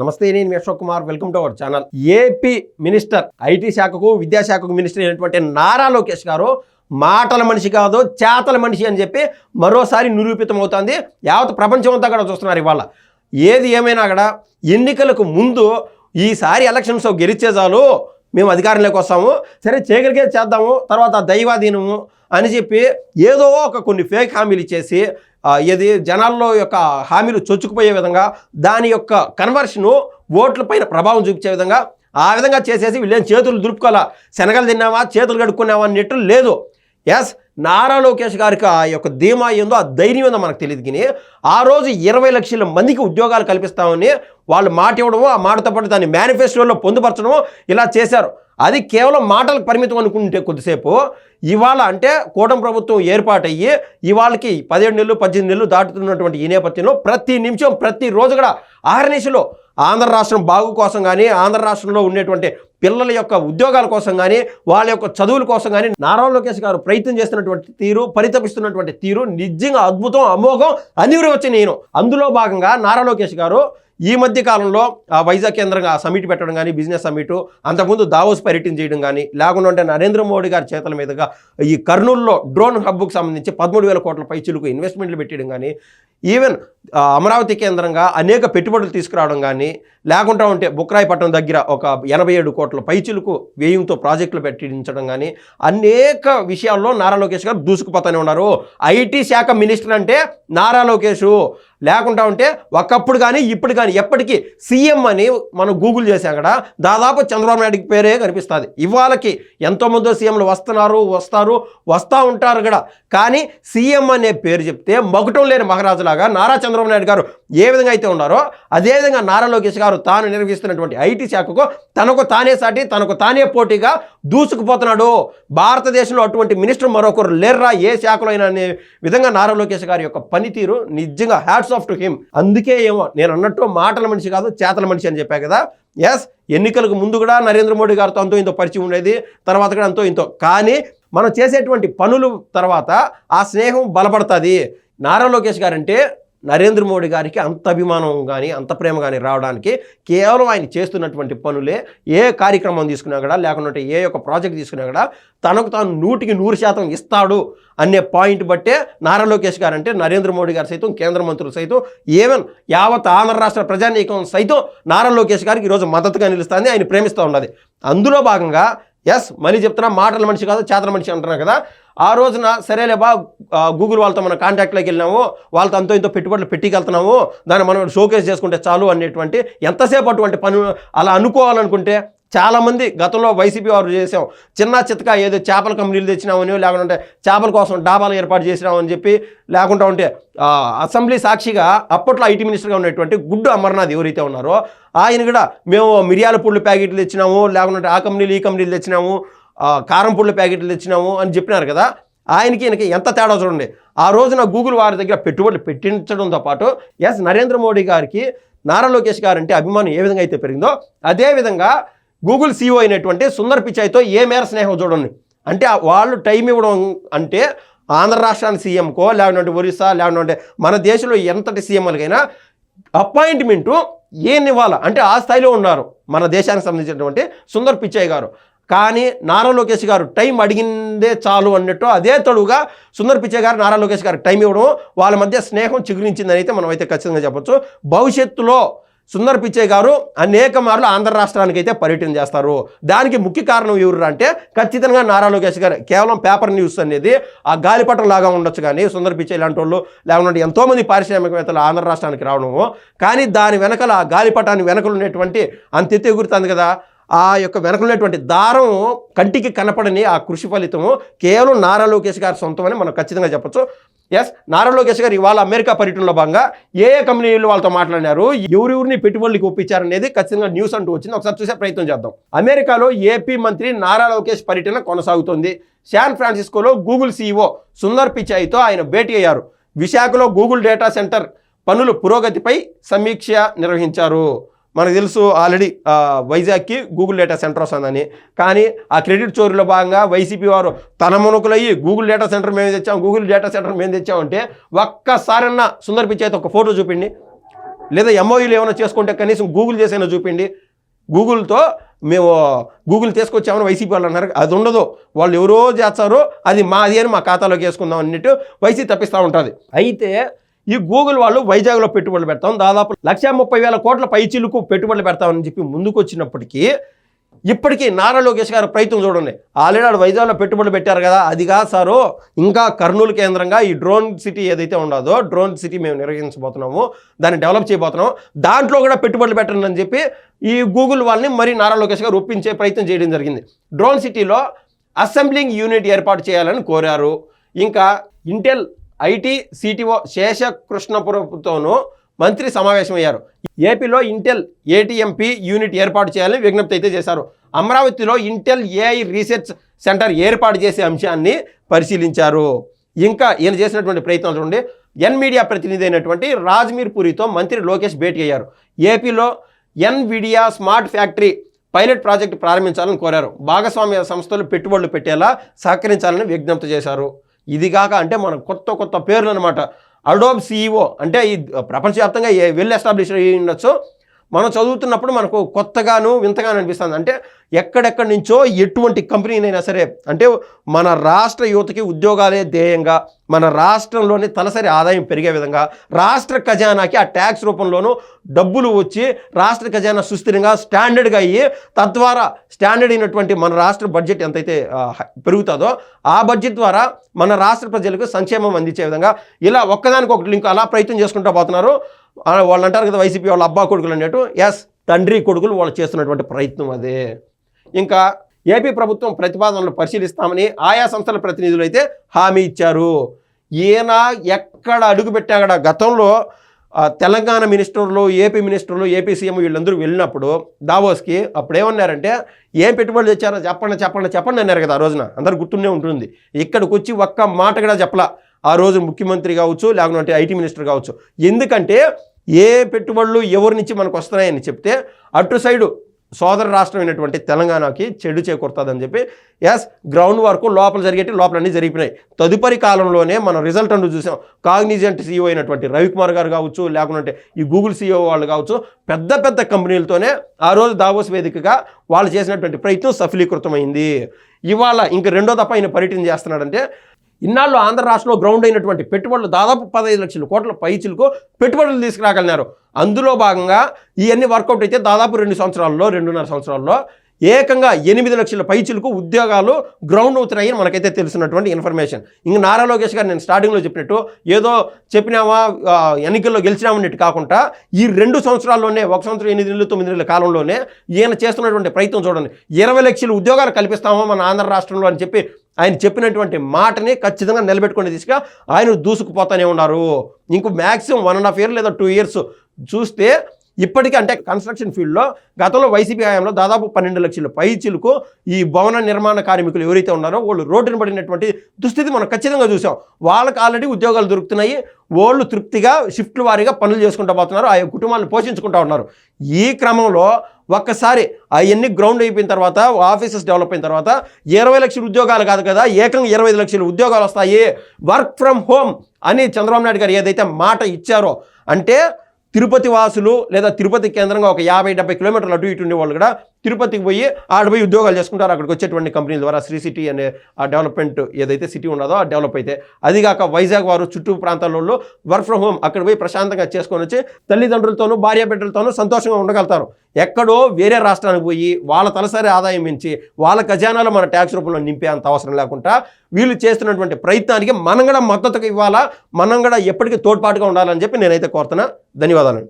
నమస్తే, నేను Ashok Kumar. Welcome to our channel. AP minister, IT శాఖకు విద్యాశాఖకు మినిస్టర్ అయినటువంటి నారా లోకేష్ గారు మాటల మనిషి కాదు, చేతల మనిషి అని చెప్పి మరోసారి నిరూపితమవుతుంది. యావత్ ప్రపంచం అంతా కూడా చూస్తున్నారు. ఇవాళ ఏది ఏమైనా కూడా ఎన్నికలకు ముందు ఈసారి ఎలక్షన్స్ గెలిచే చాలు, మేము అధికారంలోకి వస్తాము, సరే చేయగలిగే చేద్దాము, తర్వాత దైవాధీనము అని చెప్పి ఏదో ఒక కొన్ని ఫేక్ హామీలు ఇచ్చేసి ఏది జనాల్లో యొక్క హామీలు చొచ్చుకుపోయే విధంగా దాని యొక్క కన్వర్షను ఓట్ల పైన ప్రభావం చూపించే విధంగా ఆ విధంగా చేసేసి వీళ్ళేం చేతులు దులుపుకోవాలా, శనగలు తిన్నావా చేతులు కడుక్కున్నావా అన్నట్టు లేదు. ఎస్, నారా లోకేష్ గారికి ఆ యొక్క ధీమా ఏందో, ఆ ధైర్యం ఏందో మనకు తెలియదు. కానీ ఆ రోజు 20 లక్షల మందికి ఉద్యోగాలు కల్పిస్తామని వాళ్ళు మాట ఇవ్వడము, ఆ మాటతో పాటు దాన్ని మేనిఫెస్టోలో పొందుపరచడము ఇలా చేశారు. అది కేవలం మాటలకు పరిమితం అనుకుంటే కొద్దిసేపు ఇవాళ అంటే కూటమి ప్రభుత్వం ఏర్పాటయ్యి ఇవాళకి 17 నెలలు 18 నెలలు దాటుతున్నటువంటి ఈ నేపథ్యంలో ప్రతి నిమిషం ప్రతిరోజు కూడా ఆహర్నిశలో ఆంధ్ర రాష్ట్రం బాగు కోసం కానీ, ఆంధ్ర రాష్ట్రంలో ఉండేటువంటి పిల్లల యొక్క ఉద్యోగాల కోసం కానీ, వాళ్ళ యొక్క చదువుల కోసం కానీ నారా లోకేష్ గారు ప్రయత్నం చేస్తున్నటువంటి తీరు, పరితపిస్తున్నటువంటి తీరు నిజంగా అద్భుతం, అమోఘం, అనివృత్తి. నేను అందులో భాగంగా నారా లోకేష్ గారు ఈ మధ్య కాలంలో వైజాగ్ కేంద్రంగా సమిట్ పెట్టడం కానీ, బిజినెస్ సమిట్, అంతకుముందు దావోస్ పర్యటన చేయడం కానీ, లేకుండా నరేంద్ర మోడీ గారి చేతుల మీదుగా ఈ కర్నూలులో డ్రోన్ హబ్కు సంబంధించి 13,000 కోట్ల పైచిలకు ఇన్వెస్ట్మెంట్లు పెట్టడం కానీ, ఈవెన్ అమరావతి కేంద్రంగా అనేక పెట్టుబడులు తీసుకురావడం కానీ, లేకుండా ఉంటే బుక్రాయపట్నం దగ్గర ఒక 87 కోట్ల పైచిలకు వ్యయంతో ప్రాజెక్టులు పెట్టించడం కానీ, అనేక విషయాల్లో నారా లోకేష్ గారు దూసుకుపోతూనే ఉన్నారు. ఐటీ శాఖ మినిస్టర్ అంటే నారా లోకేష్, లేకుండా ఉంటే ఒకప్పుడు కానీ ఇప్పుడు కానీ ఎప్పటికీ సీఎం అని మనం గూగుల్ చేసాం కదా, దాదాపు చంద్రబాబు నాయుడు పేరే కనిపిస్తుంది. ఇవాళకి ఎంతోమంది సీఎంలు వస్తూ ఉంటారు కూడా, కానీ సీఎం అనే పేరు చెప్తే మగుటం లేని మహారాజులాగా నారా చంద్రబాబు నాయుడు గారు ఏ విధంగా అయితే ఉన్నారో అదేవిధంగా నారా లోకేష్ గారు తాను నిర్వహిస్తున్నటువంటి ఐటీ శాఖకు తనకు తానే సాటి, తనకు తానే పోటీగా దూసుకుపోతున్నాడు. భారతదేశంలో అటువంటి మినిస్టర్ మరొకరు లేర్రా ఏ శాఖలో అయినా అనే విధంగా నారా లోకేష్ గారి యొక్క పనితీరు నిజంగా హ్యాట్స్ ఆఫ్ టు హిమ్. అందుకే ఏమో నేను అన్నట్టు మాటల మనిషి కాదు, చేతల మనిషి అని చెప్పా కదా. ఎస్, ఎన్నికలకు ముందు కూడా నరేంద్ర మోడీ గారితో అంతో ఇంతో పరిచయం ఉండేది, తర్వాత కూడా అంతో ఇంతో. కానీ మనం చేసేటువంటి పనులు తర్వాత ఆ స్నేహం బలపడుతుంది. నారా లోకేష్ గారంటే నరేంద్ర మోడీ గారికి అంత అభిమానం కానీ, అంత ప్రేమ కానీ రావడానికి కేవలం ఆయన చేస్తున్నటువంటి పనులే. ఏ కార్యక్రమం తీసుకున్నా కూడా, లేకుంటే ఏ యొక్క ప్రాజెక్ట్ తీసుకున్నా కూడా తనకు తాను 100% ఇస్తాడు అనే పాయింట్ బట్టే నారా లోకేష్ గారు అంటే నరేంద్ర మోడీ గారు సైతం, కేంద్ర మంత్రులు సైతం, ఈవెన్ యావత్ ఆంధ్ర రాష్ట్ర ప్రజానీకం సైతం నారా లోకేష్ గారికి ఈరోజు మద్దతుగా నిలుస్తుంది, ఆయన ప్రేమిస్తూ ఉన్నది. అందులో భాగంగా ఎస్, మళ్ళీ చెప్తున్నా, మాటల మనిషి కాదు చేతల మనిషి అంటున్నారు కదా. ఆ రోజున సరేలే బా, గూగుల్ వాళ్ళతో మనం కాంటాక్ట్లోకి వెళ్ళినాము, వాళ్ళతో అంతో ఇంతో పెట్టుబడులు పెట్టికెళ్తున్నాము, దాన్ని మనం షోకేస్ చేసుకుంటే చాలు అనేటువంటి ఎంతసేపు అటువంటి పని అలా అనుకోవాలనుకుంటే చాలామంది గతంలో వైసీపీ వారు చేసాం, చిన్న చితక ఏదో చేపల కంపెనీలు తెచ్చినామని, లేకుంటే చేపల కోసం డాబాలు ఏర్పాటు చేసినామని చెప్పి, లేకుండా ఉంటే అసెంబ్లీ సాక్షిగా అప్పట్లో ఐటీ మినిస్టర్గా ఉన్నటువంటి గుడ్డు అమర్నాథ్ ఎవరైతే ఉన్నారో ఆయన కూడా మేము మిరియాల పుళ్ళు ప్యాకెట్లు తెచ్చినాము, లేకుంటే ఆ కంపెనీలు ఈ కంపెనీలు తెచ్చినాము, కారం పుళ్ళ ప్యాకెట్లు తెచ్చినాము అని చెప్పినారు కదా. ఆయనకి ఈయనకి ఎంత తేడా చూడండి. ఆ రోజున గూగుల్ వారి దగ్గర పెట్టుబడులు పెట్టించడంతో పాటు ఎస్, నరేంద్ర మోడీ గారికి నారా లోకేష్ గారు అంటే అభిమానం ఏ విధంగా అయితే పెరిగిందో అదేవిధంగా గూగుల్ సీఈఓ అయినటువంటి సుందర్ పిచాయ్తో ఏ మేర స్నేహం చూడండి. అంటే వాళ్ళు టైం ఇవ్వడం అంటే ఆంధ్ర రాష్ట్రానికి సీఎంకో, లేకుంటే ఒరిస్సా, లేకుంటే మన దేశంలో ఎంతటి సీఎంలకైనా అపాయింట్మెంటు ఏం ఇవ్వాలా అంటే ఆ స్థాయిలో ఉన్నారు మన దేశానికి సంబంధించినటువంటి సుందర్ పిచాయ్ గారు. కానీ నారా లోకేష్ గారు టైం అడిగిందే చాలు అన్నట్టు అదే తడుగా సుందర్ పిచాయ్ గారు నారా లోకేష్ గారు టైం ఇవ్వడం, వాళ్ళ మధ్య స్నేహం చిగురించిందని అయితే మనం అయితే ఖచ్చితంగా చెప్పొచ్చు. భవిష్యత్తులో సుందర్ పిచాయ్ గారు అనేక మార్లు ఆంధ్ర రాష్ట్రానికి అయితే పర్యటన చేస్తారు. దానికి ముఖ్య కారణం ఎవరు అంటే ఖచ్చితంగా నారా లోకేష్ గారు. కేవలం పేపర్ న్యూస్ అనేది ఆ గాలిపటం లాగా ఉండొచ్చు, కానీ సుందర్ పిచాయ్ లాంటి వాళ్ళు, లేకుంటే ఎంతోమంది పారిశ్రామికవేత్తలు ఆంధ్ర రాష్ట్రానికి రావడము, కానీ దాని వెనకల ఆ గాలిపటాన్ని వెనకలు ఉన్నటువంటి అంత ఎత్తు ఎగురుతుంది కదా, ఆ యొక్క వెనకలున్నటువంటి దారం కంటికి కనపడని ఆ కృషి ఫలితము కేవలం నారా లోకేష్ గారి సొంతమని మనం ఖచ్చితంగా చెప్పొచ్చు. ఎస్, నారా లోకేష్ గారు ఇవాళ అమెరికా పర్యటనలో భాగంగా ఏ కంపెనీలు వాళ్ళతో మాట్లాడినారు, ఎవరెవరిని పెట్టుబడులకు ఒప్పించారనేది ఖచ్చితంగా న్యూస్ అంటూ వచ్చింది. ఒకసారి చూసే ప్రయత్నం చేద్దాం. అమెరికాలో ఏపీ మంత్రి నారా లోకేష్ పర్యటన కొనసాగుతుంది. శాన్ ఫ్రాన్సిస్కోలో గూగుల్ సీఈఓ సుందర్ పిచాయ్తో ఆయన భేటీ అయ్యారు. విశాఖలో గూగుల్ డేటా సెంటర్ పనుల పురోగతిపై సమీక్ష నిర్వహించారు. మనకు తెలుసు ఆల్రెడీ వైజాగ్కి గూగుల్ డేటా సెంటర్ వస్తుందని. కానీ ఆ క్రెడిట్ చోరీలో భాగంగా వైసీపీ వారు తన మునుకులయ్యి గూగుల్ డేటా సెంటర్ మేము తెచ్చాం అంటే ఒక్కసారన్నా సుందర్ పిచాయ్తో ఒక ఫోటో చూపిండి. లేదా ఎంఓయూలు ఏమైనా చేసుకుంటే కనీసం గూగుల్ చేసైనా చూపిండి. గూగుల్తో మేము గూగుల్ తీసుకొచ్చామని వైసీపీ వాళ్ళు అన్నారు, అది ఉండదు. వాళ్ళు ఎవరో చేస్తారో అది మాది అని మా ఖాతాలోకి వేసుకుందాం అన్నట్టు వైసీపీ తప్పిస్తూ ఉంటుంది. అయితే ఈ గూగుల్ వాళ్ళు వైజాగ్లో పెట్టుబడులు పెడతాం, దాదాపు 1,30,000 కోట్ల పైచిలుకు పెట్టుబడులు పెడతామని చెప్పి ముందుకు వచ్చినప్పటికీ ఇప్పటికీ నారా లోకేష్ గారు ప్రయత్నం చూడండి. ఆల్రెడీ ఆడు వైజాగ్లో పెట్టుబడులు పెట్టారు కదా, అది కాదు సారు, ఇంకా కర్నూలు కేంద్రంగా ఈ డ్రోన్ సిటీ ఏదైతే ఉండదో, డ్రోన్ సిటీ మేము నిర్వహించబోతున్నాము, దాన్ని డెవలప్ చేయబోతున్నాము, దాంట్లో కూడా పెట్టుబడులు పెట్టండి అని చెప్పి ఈ గూగుల్ వాళ్ళని మరి నారా లోకేష్ గారు ఒప్పించే ప్రయత్నం చేయడం జరిగింది. డ్రోన్ సిటీలో అసెంబ్లింగ్ యూనిట్ ఏర్పాటు చేయాలని కోరారు. ఇంకా ఇంటెల్ ఐటీ సిటిఓ శేషకృష్ణపురంతోనూ మంత్రి సమావేశమయ్యారు. ఏపీలో ఇంటెల్ ఏటీఎంపీ యూనిట్ ఏర్పాటు చేయాలని విజ్ఞప్తి అయితే చేశారు. అమరావతిలో ఇంటెల్ ఏఐ రీసెర్చ్ సెంటర్ ఏర్పాటు చేసే అంశాన్ని పరిశీలించారు. ఇంకా ఈయన చేసినటువంటి ప్రయత్నాలు చూడండి. ఎన్మీడియా ప్రతినిధి అయినటువంటి రాజ్మీర్ పూరితో మంత్రి లోకేష్ భేటీ అయ్యారు. ఏపీలో Nvidia smart factory pilot project ప్రారంభించాలని కోరారు. భాగస్వామ్య సంస్థలు పెట్టుబడులు పెట్టేలా సహకరించాలని విజ్ఞప్తి చేశారు. ఇది కాక అంటే మనం కొత్త పేర్లు అనమాట. అడోబ్ సిఇఓ అంటే ఈ ప్రపంచవ్యాప్తంగా వెల్ ఎస్టాబ్లిష్ అయ్యి ఉండొచ్చు. మనం చదువుతున్నప్పుడు మనకు కొత్తగాను వింతగాను అనిపిస్తుంది. అంటే ఎక్కడెక్కడి నుంచో ఎటువంటి కంపెనీనైనా సరే, అంటే మన రాష్ట్ర యువతకి ఉద్యోగాలే ధ్యేయంగా, మన రాష్ట్రంలోని తలసరి ఆదాయం పెరిగే విధంగా, రాష్ట్ర ఖజానాకి ఆ ట్యాక్స్ రూపంలోనూ డబ్బులు వచ్చి రాష్ట్ర ఖజానా సుస్థిరంగా స్టాండర్డ్గా అయ్యి, తద్వారా స్టాండర్డ్ అయినటువంటి మన రాష్ట్ర బడ్జెట్ ఎంతైతే పెరుగుతుందో ఆ బడ్జెట్ ద్వారా మన రాష్ట్ర ప్రజలకు సంక్షేమం అందించే విధంగా ఇలా ఒక్కదానికొకటి లింక్ అలా ప్రయత్నం చేసుకుంటూ పోతున్నారు. వాళ్ళు అంటారు కదా వైసీపీ వాళ్ళ అబ్బా కొడుకులు అన్నట్టు, ఎస్ తండ్రి కొడుకులు వాళ్ళు చేస్తున్నటువంటి ప్రయత్నం అదే. ఇంకా ఏపీ ప్రభుత్వం ప్రతిపాదనలు పరిశీలిస్తామని ఆయా సంస్థల ప్రతినిధులు అయితే హామీ ఇచ్చారు. ఈయన ఎక్కడ అడుగు పెట్టాగడ గతంలో తెలంగాణ మినిస్టర్లు, ఏపీ మినిస్టర్లు, ఏపీ సీఎం వీళ్ళందరూ వెళ్ళినప్పుడు దావోస్కి అప్పుడు ఏమన్నారంటే, ఏం పెట్టుబడులు తెచ్చారో చెప్పండి అన్నారు కదా. ఆ రోజున అందరు గుర్తుండే ఉంటుంది. ఇక్కడికి వచ్చి ఒక్క మాట కూడా చెప్పలా ఆ రోజు ముఖ్యమంత్రి కావచ్చు, లేకుంటే ఐటీ మినిస్టర్ కావచ్చు. ఎందుకంటే ఏ పెట్టుబడులు ఎవరి నుంచి మనకు వస్తున్నాయని చెప్తే అటు సైడు సోదర రాష్ట్రం అయినటువంటి తెలంగాణకి చెడు చేకూరుతుందని చెప్పి ఎస్ గ్రౌండ్ వర్క్ లోపల జరిగేటి లోపలన్నీ జరిగిపోయినాయి. తదుపరి కాలంలోనే మనం రిజల్ట్ అంటూ చూసాం. కాగ్నిజెంట్ సీఈఓ అయినటువంటి రవికుమార్ గారు కావచ్చు, లేకుంటే ఈ గూగుల్ సీఈఓ వాళ్ళు కావచ్చు, పెద్ద కంపెనీలతోనే ఆ రోజు దావోస్ వేదికగా వాళ్ళు చేసినటువంటి ప్రయత్నం సఫలీకృతమైంది. ఇవాళ ఇంక రెండో దఫా ఆయన పర్యటన చేస్తున్నాడంటే, ఇన్నాళ్ళు ఆంధ్ర రాష్ట్రంలో గ్రౌండ్ అయినటువంటి పెట్టుబడులు దాదాపు 15 లక్షల కోట్ల పైచిలకు పెట్టుబడులు తీసుకురాగలిగినారు. అందులో భాగంగా ఇవన్నీ వర్కౌట్ అయితే దాదాపు 2.5 సంవత్సరాల్లో ఏకంగా 8 లక్షల పైచిలకు ఉద్యోగాలు గ్రౌండ్ అవుతున్నాయని మనకైతే తెలిసినటువంటి ఇన్ఫర్మేషన్. ఇంక నారా లోకేష్ గారు నేను స్టార్టింగ్లో చెప్పినట్టు ఏదో చెప్పినామా ఎన్నికల్లో గెలిచినామన్నట్టు కాకుండా ఈ 2 సంవత్సరాల్లోనే, 1 సంవత్సరం 8 నెలలు 9 నెలల కాలంలోనే ఈయన చేస్తున్నటువంటి ప్రయత్నం చూడండి. 20 లక్షల ఉద్యోగాలు కల్పిస్తామా మన ఆంధ్ర రాష్ట్రంలో అని చెప్పి ఆయన చెప్పినటువంటి మాటని ఖచ్చితంగా నిలబెట్టుకునే దిశగా ఆయన దూసుకుపోతూనే ఉన్నారు. ఇంకో మ్యాక్సిమం 1.5 years లేదా 2 years చూస్తే ఇప్పటికీ అంటే కన్స్ట్రక్షన్ ఫీల్డ్లో గతంలో వైసీపీ హయాంలో దాదాపు 12 లక్షల పైచిలకు ఈ భవన నిర్మాణ కార్మికులు ఎవరైతే ఉన్నారో వాళ్ళు రోడ్డున పడినటువంటి దుస్థితి మనం ఖచ్చితంగా చూసాం. వాళ్ళకి ఆల్రెడీ ఉద్యోగాలు దొరుకుతున్నాయి. వాళ్ళు తృప్తిగా షిఫ్ట్ల వారీగా పనులు చేసుకుంటూ పోతున్నారు, ఆయా కుటుంబాలను పోషించుకుంటూ ఉన్నారు. ఈ క్రమంలో ఒక్కసారి అవన్నీ గ్రౌండ్ అయిపోయిన తర్వాత, ఆఫీసెస్ డెవలప్ అయిన తర్వాత 20 లక్షల ఉద్యోగాలు కాదు కదా, ఏకంగా 25 లక్షల ఉద్యోగాలు వస్తాయి, వర్క్ ఫ్రమ్ హోమ్ అని చంద్రబాబు నాయుడు గారు ఏదైతే మాట ఇచ్చారో, అంటే తిరుపతి వాసులు లేదా తిరుపతి కేంద్రంగా ఒక 50-70 కిలోమీటర్లు అటు ఇటు ఉండేవాళ్ళు కూడా తిరుపతికి పోయి ఆడపోయి ఉద్యోగాలు చేసుకుంటారు. అక్కడికి వచ్చేటువంటి కంపెనీల ద్వారా శ్రీ సిటీ అనే ఆ డెవలప్మెంట్ ఏదైతే సిటీ ఉన్నదో ఆ డెవలప్ అయితే, అదిగాక వైజాగ్ వారు చుట్టూ ప్రాంతాలలో వర్క్ ఫ్రమ్ హోమ్ అక్కడ పోయి ప్రశాంతంగా చేసుకొని వచ్చి తల్లిదండ్రులతోనూ భార్యాబిడ్డలతోనూ సంతోషంగా ఉండగలుగుతారు. ఎక్కడో వేరే రాష్ట్రానికి పోయి వాళ్ళ తలసరి ఆదాయం పెంచి వాళ్ళ ఖజానాలో మన ట్యాక్స్ రూపంలో నింపే అంత అవసరం లేకుండా వీళ్ళు చేస్తున్నటువంటి ప్రయత్నానికి మనం కూడా మద్దతుగా ఇవ్వాలా, మనం కూడా ఎప్పటికీ తోడ్పాటుగా ఉండాలని చెప్పి నేనైతే కోరుతున్నా. ధన్యవాదాలు.